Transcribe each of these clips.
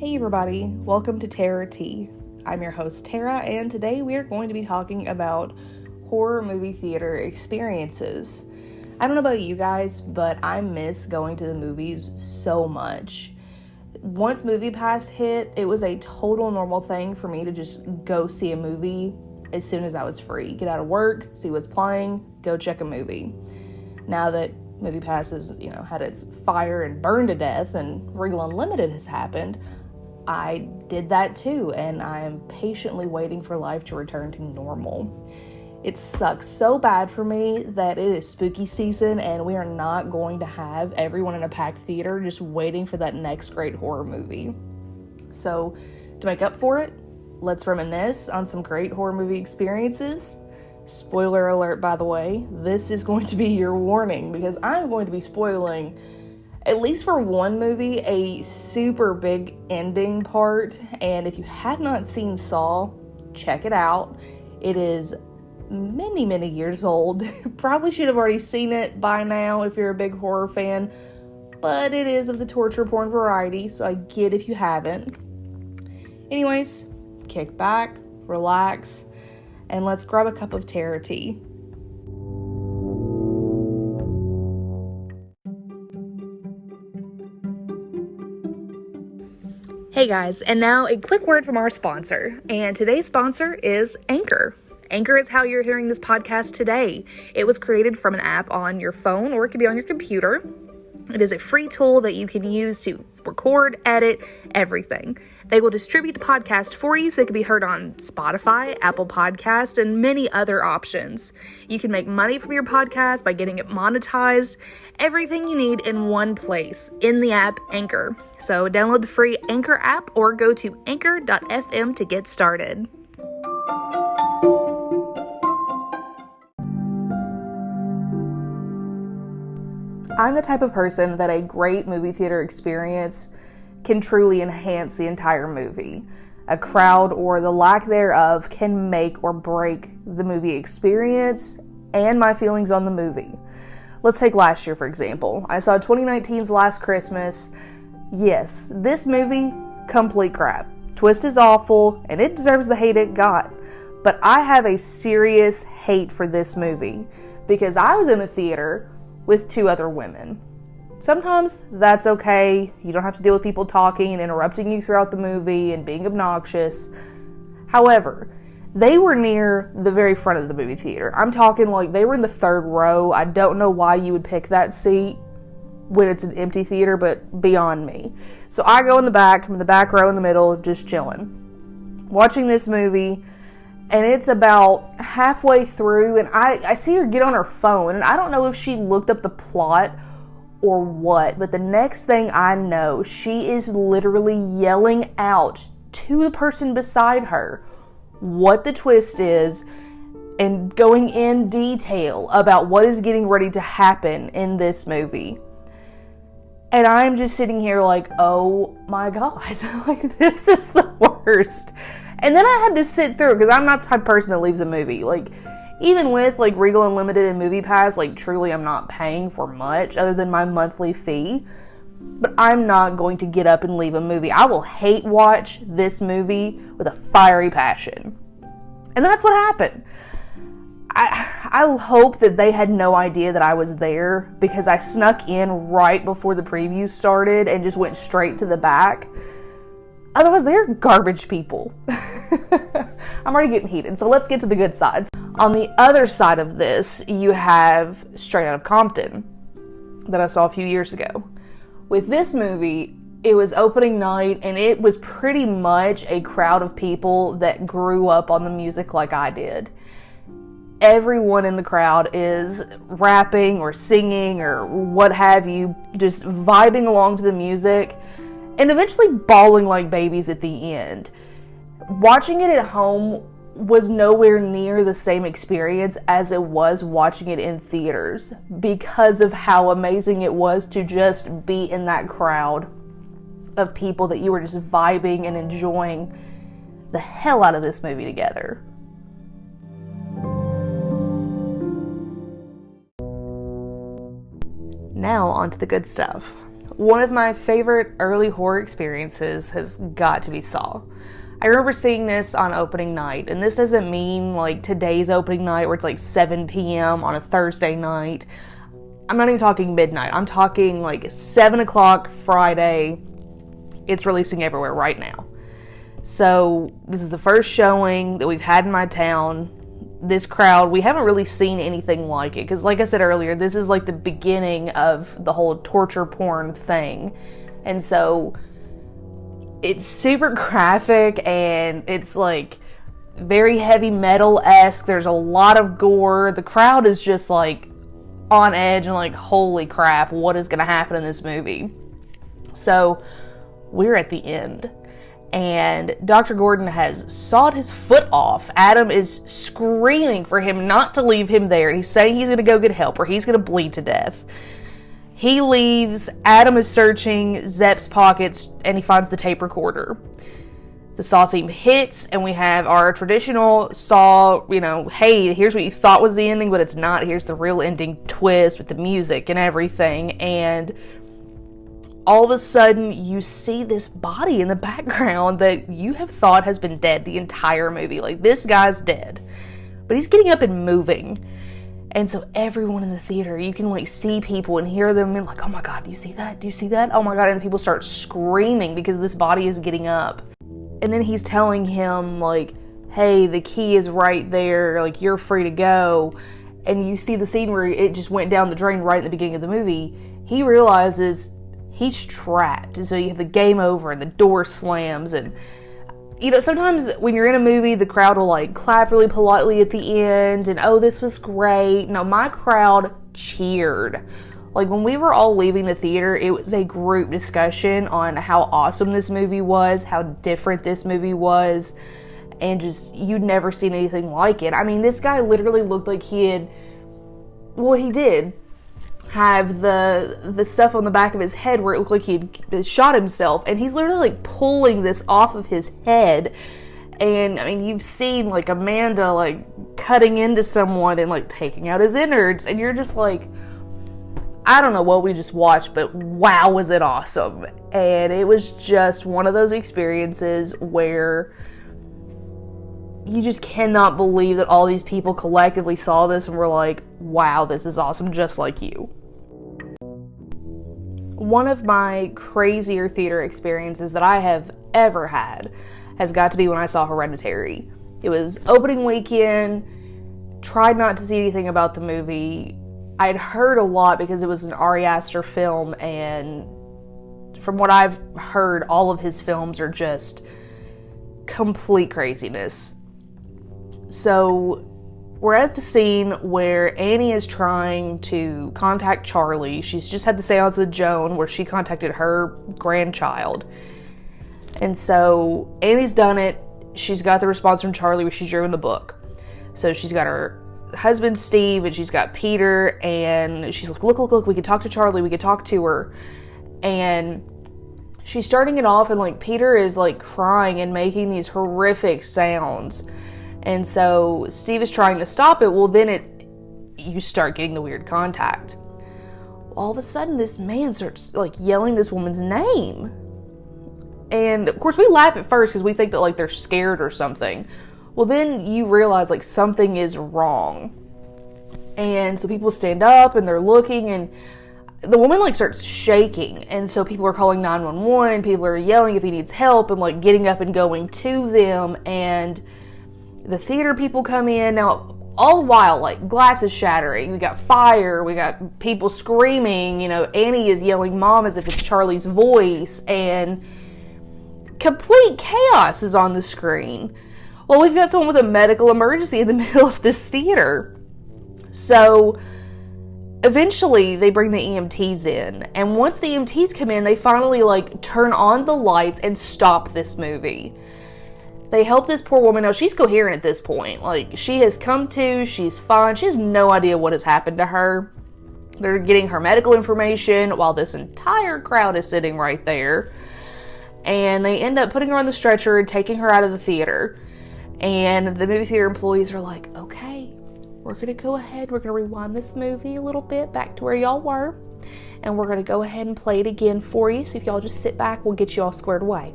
Hey everybody, welcome to Terror Tea. I'm your host Tara, and today we are going to be talking about horror movie theater experiences. I don't know about you guys, but I miss going to the movies so much. Once MoviePass hit, it was a total normal thing for me to just go see a movie as soon as I was free. Get out of work, see what's playing, go check a movie. Now that MoviePass has, had its fire and burned to death and Regal Unlimited has happened, I did that too, and I'm patiently waiting for life to return to normal. It sucks so bad for me that it is spooky season and we are not going to have everyone in a packed theater just waiting for that next great horror movie. So, to make up for it, let's reminisce on some great horror movie experiences. Spoiler alert, by the way, this is going to be your warning because I'm going to be spoiling, at least for one movie, a super big ending part. And if you have not seen Saw, check it out. It is many years old. Probably should have already seen it by now if you're a big horror fan, but it is of the torture porn variety, so I get if you haven't. Anyways, kick back, relax, and let's grab a cup of terror tea. Hey guys, and now a quick word from our sponsor, and today's sponsor is Anchor. Anchor is how you're hearing this podcast today. It was created from an app on your phone, or it could be on your computer. It is a free tool that you can use to record, edit, everything. They will distribute the podcast for you so it can be heard on Spotify, Apple Podcast, and many other options. You can make money from your podcast by getting it monetized. Everything you need in one place, in the app Anchor. So download the free Anchor app or go to anchor.fm to get started. I'm the type of person that a great movie theater experience can truly enhance the entire movie. A crowd or the lack thereof can make or break the movie experience and my feelings on the movie. Let's take last year, for example. I saw 2019's Last Christmas. Yes, this movie, complete crap. Twist is awful, and it deserves the hate it got. But I have a serious hate for this movie because I was in the theater with two other women. Sometimes that's okay. You don't have to deal with people talking and interrupting you throughout the movie and being obnoxious. However, they were near the very front of the movie theater. I'm talking like they were in the third row. I don't know why you would pick that seat when it's an empty theater, but beyond me. So I go in the back. I'm in the back row in the middle, just chilling, watching this movie. And it's about halfway through, and I see her get on her phone, and I don't know if she looked up the plot or what, but the next thing I know, she is literally yelling out to the person beside her what the twist is and going in detail about what is getting ready to happen in this movie. And I'm just sitting here like, oh my God, like this is the worst. And then I had to sit through, because I'm not the type of person that leaves a movie. Like, even with, like, Regal Unlimited and MoviePass, like, truly I'm not paying for much other than my monthly fee. But I'm not going to get up and leave a movie. I will hate watch this movie with a fiery passion. And that's what happened. I hope that they had no idea that I was there, because I snuck in right before the preview started and just went straight to the back. Otherwise, they're garbage people. I'm already getting heated, so let's get to the good sides. On the other side of this, you have Straight Outta Compton that I saw a few years ago. With this movie, it was opening night, and it was pretty much a crowd of people that grew up on the music like I did. Everyone in the crowd is rapping or singing or what have you, just vibing along to the music, and eventually bawling like babies at the end. Watching it at home was nowhere near the same experience as it was watching it in theaters, because of how amazing it was to just be in that crowd of people that you were just vibing and enjoying the hell out of this movie together. Now on to the good stuff. One of my favorite early horror experiences has got to be Saw. I remember seeing this on opening night, and this doesn't mean like today's opening night where it's like 7 p.m. on a Thursday night. I'm not even talking midnight. I'm talking like 7 o'clock Friday. It's releasing everywhere right now. So this is the first showing that we've had in my town. This crowd, we haven't really seen anything like it, because like I said earlier, this is like the beginning of the whole torture porn thing, and so it's super graphic and it's like very heavy metal-esque. There's a lot of gore. The crowd is just like on edge and like, holy crap, what is gonna happen in this movie? So we're at the end, and Dr. Gordon has sawed his foot off. Adam is screaming for him not to leave him there. He's saying he's going to go get help or he's going to bleed to death. He leaves. Adam is searching Zepp's pockets, and he finds the tape recorder. The Saw theme hits, and we have our traditional Saw, hey, here's what you thought was the ending, but it's not. Here's the real ending twist with the music and everything. And all of a sudden, you see this body in the background that you have thought has been dead the entire movie. Like, this guy's dead. But he's getting up and moving. And so everyone in the theater, you can, like, see people and hear them and like, oh my God, do you see that? Do you see that? Oh my God. And people start screaming because this body is getting up. And then he's telling him, like, hey, the key is right there. Like, you're free to go. And you see the scene where it just went down the drain right at the beginning of the movie. He realizes he's trapped. And so you have the game over and the door slams. And, sometimes when you're in a movie, the crowd will like clap really politely at the end. And, oh, this was great. No, my crowd cheered. Like, when we were all leaving the theater, it was a group discussion on how awesome this movie was, how different this movie was. And just, you'd never seen anything like it. I mean, this guy literally looked like he did have the stuff on the back of his head where it looked like he'd shot himself, and he's literally like pulling this off of his head. And I mean, you've seen like Amanda like cutting into someone and like taking out his innards, and you're just like, I don't know what we just watched, but wow, was it awesome. And it was just one of those experiences where you just cannot believe that all these people collectively saw this and were like, wow, this is awesome, just like you. One of my crazier theater experiences that I have ever had has got to be when I saw Hereditary. It was opening weekend, tried not to see anything about the movie. I'd heard a lot because it was an Ari Aster film, and from what I've heard, all of his films are just complete craziness. So we're at the scene where Annie is trying to contact Charlie. She's just had the seance with Joan where she contacted her grandchild. And so Annie's done it. She's got the response from Charlie where she drew in the book. So she's got her husband Steve and she's got Peter, and she's like, look, we could talk to Charlie, we could talk to her. And she's starting it off, and like Peter is like crying and making these horrific sounds. And so Steve is trying to stop it. Well, then you start getting the weird contact. All of a sudden, this man starts like yelling this woman's name. And of course, we laugh at first because we think that like they're scared or something. Well, then you realize like something is wrong. And so people stand up and they're looking, and the woman like starts shaking. And so people are calling 911. People are yelling if he needs help and like getting up and going to them. And the theater people come in. Now, all the while, like, glass is shattering. We got fire. We got people screaming. Annie is yelling mom as if it's Charlie's voice. And complete chaos is on the screen. Well, we've got someone with a medical emergency in the middle of this theater. So eventually, they bring the EMTs in. And once the EMTs come in, they finally, like, turn on the lights and stop this movie. They help this poor woman. Now, she's coherent at this point. Like, she has come to, she's fine. She has no idea what has happened to her. They're getting her medical information while this entire crowd is sitting right there. And they end up putting her on the stretcher and taking her out of the theater. And the movie theater employees are like, okay, we're going to go ahead. We're going to rewind this movie a little bit back to where y'all were. and we're going to go ahead and play it again for you. So if y'all just sit back, we'll get you all squared away.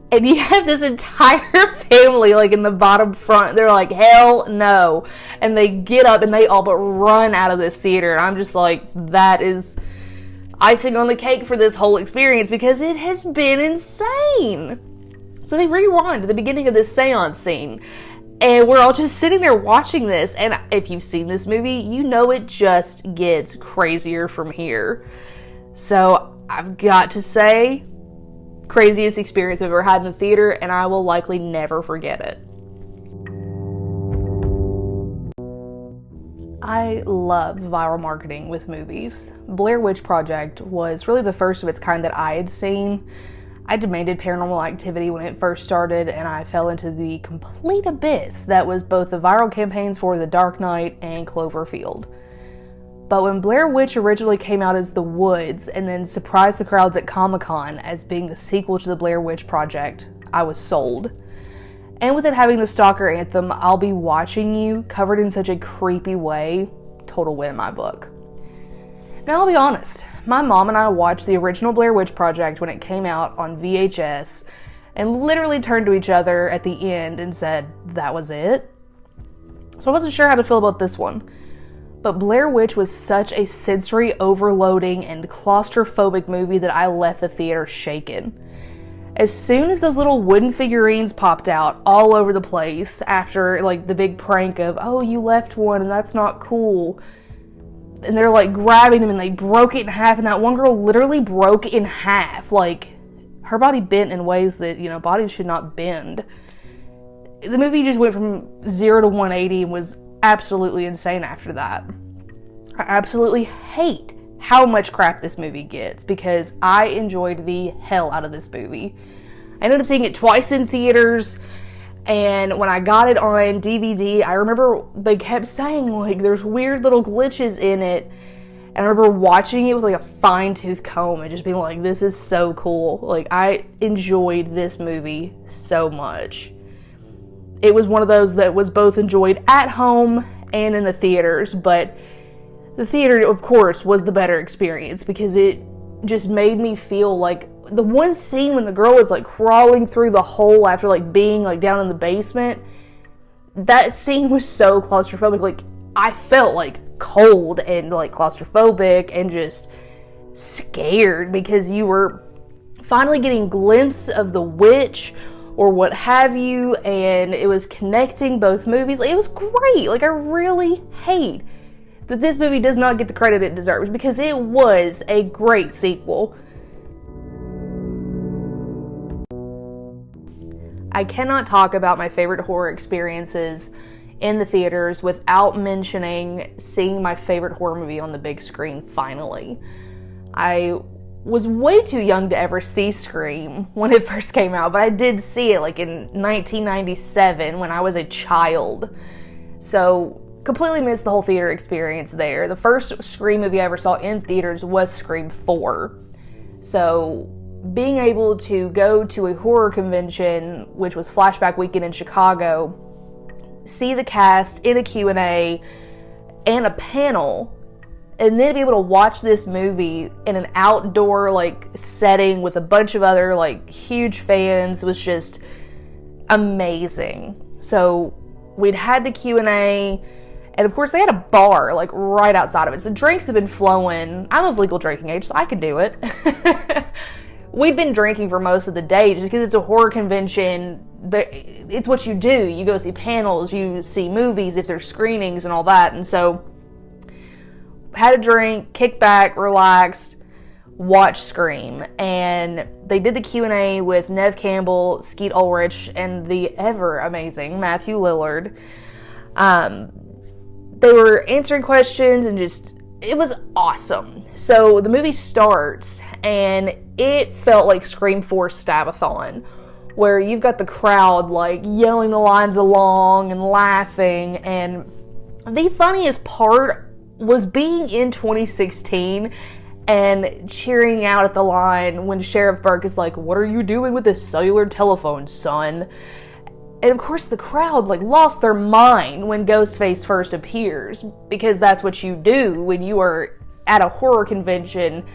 And you have this entire family, like, in the bottom front. They're like, hell no. And they get up and they all but run out of this theater. And I'm just like, that is icing on the cake for this whole experience, because it has been insane. So they rewind to the beginning of this seance scene. And we're all just sitting there watching this. And if you've seen this movie, you know it just gets crazier from here. So I've got to say, craziest experience I've ever had in the theater, and I will likely never forget it. I love viral marketing with movies. Blair Witch Project was really the first of its kind that I had seen. I demanded Paranormal Activity when it first started, and I fell into the complete abyss that was both the viral campaigns for The Dark Knight and Cloverfield. But when Blair Witch originally came out as The Woods and then surprised the crowds at Comic-Con as being the sequel to the Blair Witch Project, I was sold. And with it having the stalker anthem, I'll be watching you, covered in such a creepy way, total win in my book. Now I'll be honest, my mom and I watched the original Blair Witch Project when it came out on VHS and literally turned to each other at the end and said, that was it? So I wasn't sure how to feel about this one. But Blair Witch was such a sensory overloading and claustrophobic movie that I left the theater shaken. As soon as those little wooden figurines popped out all over the place after, like, the big prank of, oh, you left one and that's not cool, and they're, like, grabbing them and they broke it in half, and that one girl literally broke in half. Like, her body bent in ways that, you know, bodies should not bend. The movie just went from 0 to 180 and was absolutely insane after that. I absolutely hate how much crap this movie gets, because I enjoyed the hell out of this movie. I ended up seeing it twice in theaters, and when I got it on DVD, I remember they kept saying, like, there's weird little glitches in it, and I remember watching it with, like, a fine-tooth comb and just being like, this is so cool. Like, I enjoyed this movie so much. It was one of those that was both enjoyed at home and in the theaters, but the theater, of course, was the better experience, because it just made me feel like the one scene when the girl was, like, crawling through the hole after, like, being, like, down in the basement, that scene was so claustrophobic. Like, I felt, like, cold and, like, claustrophobic and just scared, because you were finally getting a glimpse of the witch or what have you, and it was connecting both movies. Like, it was great. Like, I really hate that this movie does not get the credit it deserves, because it was a great sequel. I cannot talk about my favorite horror experiences in the theaters without mentioning seeing my favorite horror movie on the big screen finally. I was way too young to ever see Scream when it first came out, but I did see it, like, in 1997 when I was a child. So completely missed the whole theater experience there. The first Scream movie I ever saw in theaters was Scream 4. So being able to go to a horror convention, which was Flashback Weekend in Chicago, see the cast in a Q&A and a panel, and then be able to watch this movie in an outdoor, like, setting with a bunch of other, like, huge fans was just amazing. So we'd had the Q&A, and of course they had a bar, like, right outside of it. So drinks have been flowing. I'm of legal drinking age, so I could do it. We'd been drinking for most of the day just because it's a horror convention. It's what you do. You go see panels, you see movies if there's screenings and all that. And so had a drink, kicked back, relaxed, watched Scream. And they did the Q&A with Neve Campbell, Skeet Ulrich, and the ever amazing Matthew Lillard. They were answering questions and just, it was awesome. So the movie starts and it felt like Scream 4 Stab-a-thon, where you've got the crowd, like, yelling the lines along and laughing. And the funniest part was being in 2016 and cheering out at the line when Sheriff Burke is like, "What are you doing with this cellular telephone, son?" And of course the crowd, like, lost their mind when Ghostface first appears, because that's what you do when you are at a horror convention.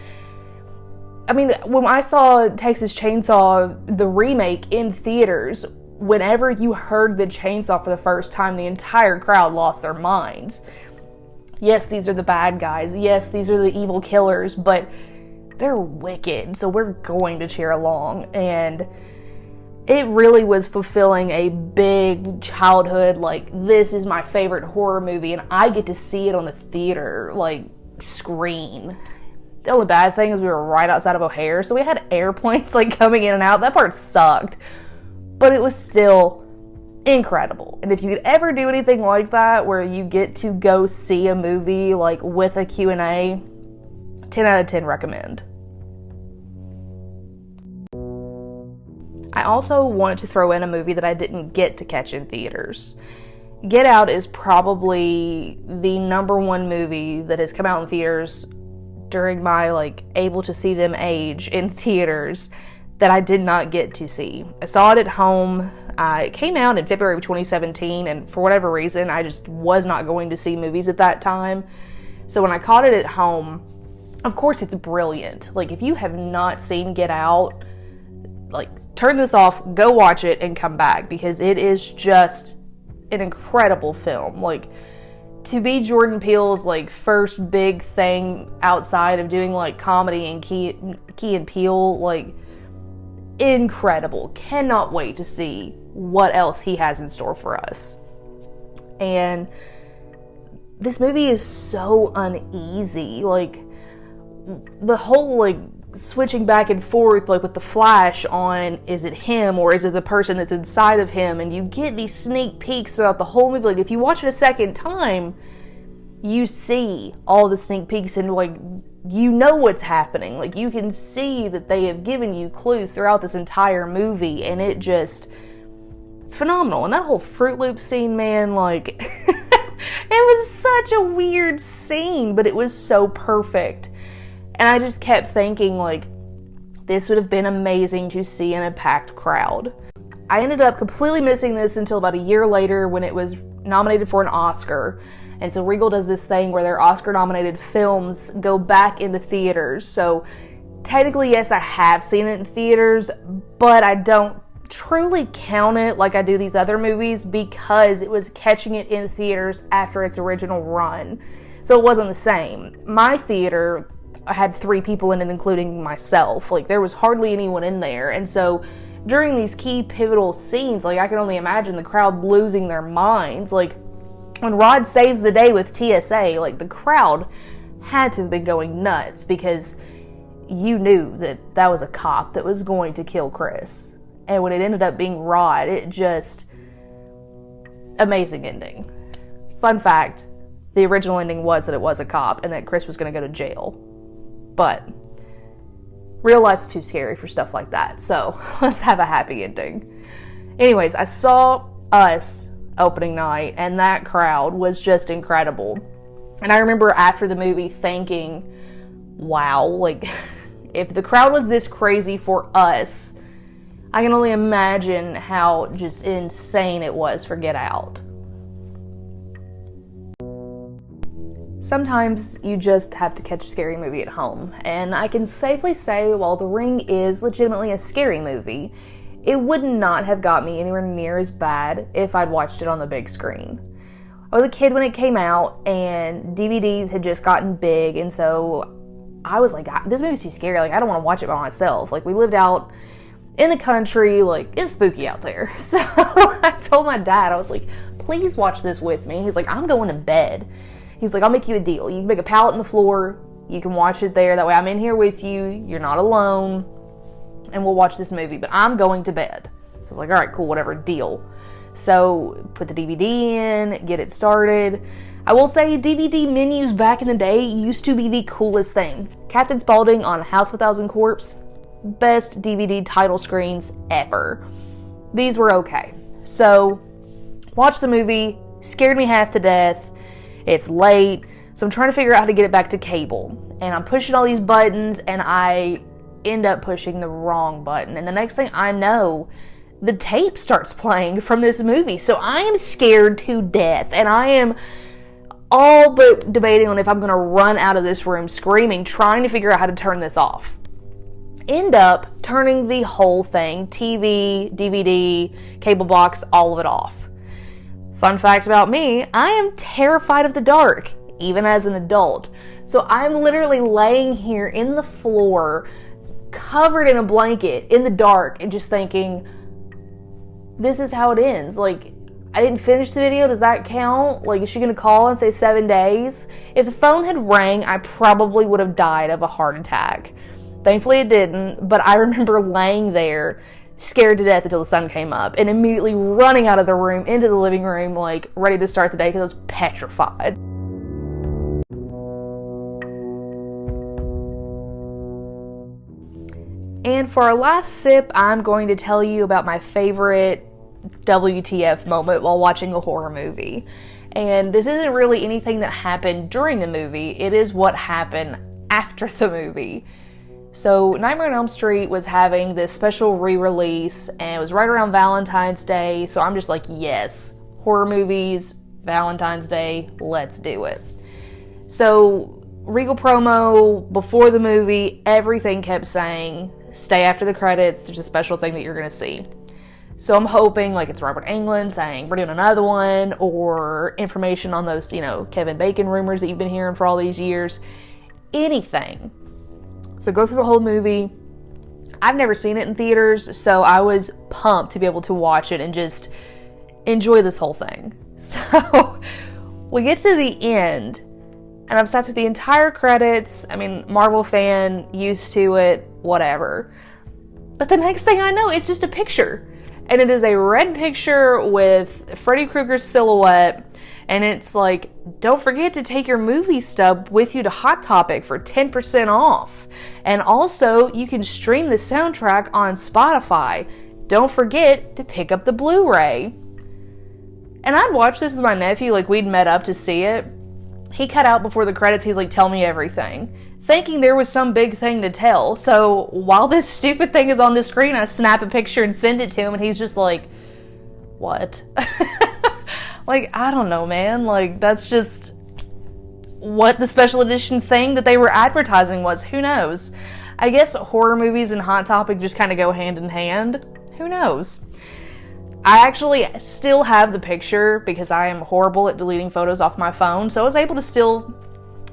I mean, when I saw Texas Chainsaw, the remake, in theaters, whenever you heard the chainsaw for the first time, the entire crowd lost their minds. Yes, these are the bad guys. Yes, these are the evil killers, but they're wicked, so we're going to cheer along. And it really was fulfilling a big childhood, like, this is my favorite horror movie, and I get to see it on the theater, like, screen. The only bad thing is we were right outside of O'Hare, so we had airplanes, like, coming in and out. That part sucked. But it was still incredible. And if you could ever do anything like that, where you get to go see a movie, like, with a Q&A, 10 out of 10 recommend. I also wanted to throw in a movie that I didn't get to catch in theaters. Get Out is probably the #1 movie that has come out in theaters during my, like, able to see them age in theaters that I did not get to see. I saw it at home. It came out in February of 2017, and for whatever reason, I just was not going to see movies at that time. So when I caught it at home, of course it's brilliant. Like, if you have not seen Get Out, like, turn this off, go watch it, and come back, because it is just an incredible film. Like, to be Jordan Peele's, like, first big thing outside of doing, like, comedy and Key and Peele, like, incredible. Cannot wait to see what else he has in store for us. And this movie is so uneasy. Like, the whole, like, switching back and forth, like, with the flash on, is it him or is it the person that's inside of him? And you get these sneak peeks throughout the whole movie. Like, if you watch it a second time, you see all the sneak peeks, and, like, you know what's happening. Like, you can see that they have given you clues throughout this entire movie, and it's phenomenal. And that whole Fruit Loop scene, man, like, it was such a weird scene, but it was so perfect. And I just kept thinking, like, this would have been amazing to see in a packed crowd. I ended up completely missing this until about a year later, when it was nominated for an Oscar. And so Regal does this thing where their Oscar-nominated films go back into theaters. So technically, yes, I have seen it in theaters, but I don't truly count it like I do these other movies, because it was catching it in theaters after its original run. So it wasn't the same. My theater had 3 people in it, including myself. Like, there was hardly anyone in there. And so during these key pivotal scenes, like, I can only imagine the crowd losing their minds. Like, when Rod saves the day with TSA, like, the crowd had to have been going nuts, because you knew that that was a cop that was going to kill Chris. And when it ended up being Rod, it just... amazing ending. Fun fact, the original ending was that it was a cop and that Chris was going to go to jail. But real life's too scary for stuff like that, so let's have a happy ending. Anyways, I saw Us opening night, and that crowd was just incredible. And I remember after the movie thinking, wow, like, if the crowd was this crazy for Us, I can only imagine how just insane it was for Get Out. Sometimes you just have to catch a scary movie at home, and I can safely say, while The Ring is legitimately a scary movie, it would not have got me anywhere near as bad if I'd watched it on the big screen. I was a kid when it came out, and DVDs had just gotten big, and so I was like, this movie's too scary, like, I don't want to watch it by myself. Like, we lived out in the country, like, it's spooky out there. So I told my dad, I was like, please watch this with me. He's like, I'm going to bed. He's like, I'll make you a deal. You can make a pallet on the floor, you can watch it there, that way I'm in here with you, you're not alone, and we'll watch this movie, but I'm going to bed. So I was like, all right, cool, whatever, deal. So put the DVD in, get it started. I will say, DVD menus back in the day used to be the coolest thing. Captain Spaulding on House of a Thousand Corpse, best DVD title screens ever. These were okay. So, watched the movie, scared me half to death. It's late, so I'm trying to figure out how to get it back to cable. And I'm pushing all these buttons, and I end up pushing the wrong button. And the next thing I know, the tape starts playing from this movie. So I am scared to death, and I am all but debating on if I'm going to run out of this room screaming, trying to figure out how to turn this off. End up turning the whole thing, TV, DVD, cable box, all of it off. Fun fact about me, I am terrified of the dark, even as an adult. So I'm literally laying here in the floor, covered in a blanket, in the dark, and just thinking, this is how it ends. Like, I didn't finish the video, does that count? Like, is she gonna call and say 7 days? If the phone had rang, I probably would have died of a heart attack. Thankfully it didn't, but I remember laying there, scared to death until the sun came up, and immediately running out of the room into the living room, like, ready to start the day because I was petrified. And for our last sip, I'm going to tell you about my favorite WTF moment while watching a horror movie. And this isn't really anything that happened during the movie, it is what happened after the movie. So Nightmare on Elm Street was having this special re-release, and it was right around Valentine's Day, so I'm just like, yes, horror movies, Valentine's Day, let's do it. So Regal promo, before the movie, everything kept saying, stay after the credits, there's a special thing that you're going to see. So I'm hoping like it's Robert Englund saying, we're doing another one, or information on those, Kevin Bacon rumors that you've been hearing for all these years. Anything. So go through the whole movie. I've never seen it in theaters, so I was pumped to be able to watch it and just enjoy this whole thing. So we get to the end, and I've sat through the entire credits. I mean, Marvel fan, used to it, whatever. But the next thing I know, it's just a picture. And it is a red picture with Freddy Krueger's silhouette. And it's like, don't forget to take your movie stub with you to Hot Topic for 10% off. And also, you can stream the soundtrack on Spotify. Don't forget to pick up the Blu-ray. And I'd watched this with my nephew, like we'd met up to see it. He cut out before the credits, he's like, tell me everything. Thinking there was some big thing to tell. So while this stupid thing is on the screen, I snap a picture and send it to him, and he's just like, what? Like, I don't know, man. Like, that's just what the special edition thing that they were advertising was. Who knows? I guess horror movies and Hot Topic just kind of go hand in hand. Who knows? I actually still have the picture because I am horrible at deleting photos off my phone, so I was able to still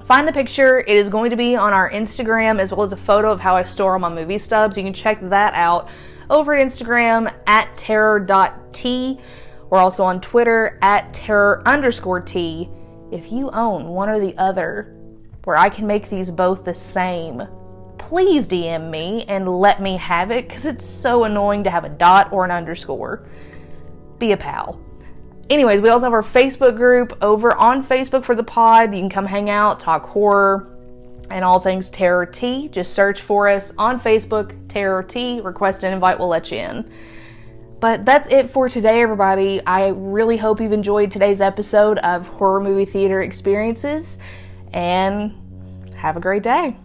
find the picture. It is going to be on our Instagram, as well as a photo of how I store all my movie stubs. You can check that out over at Instagram at terror.t. We're also on Twitter at terror_t. If you own one or the other, where I can make these both the same, please DM me and let me have it, because it's so annoying to have a dot or an underscore. Be a pal. Anyways, we also have our Facebook group over on Facebook for the pod. You can come hang out, talk horror, and all things Terror T. Just search for us on Facebook, Terror T. Request an invite, we'll let you in. But that's it for today, everybody. I really hope you've enjoyed today's episode of Horror Movie Theater Experiences, and have a great day.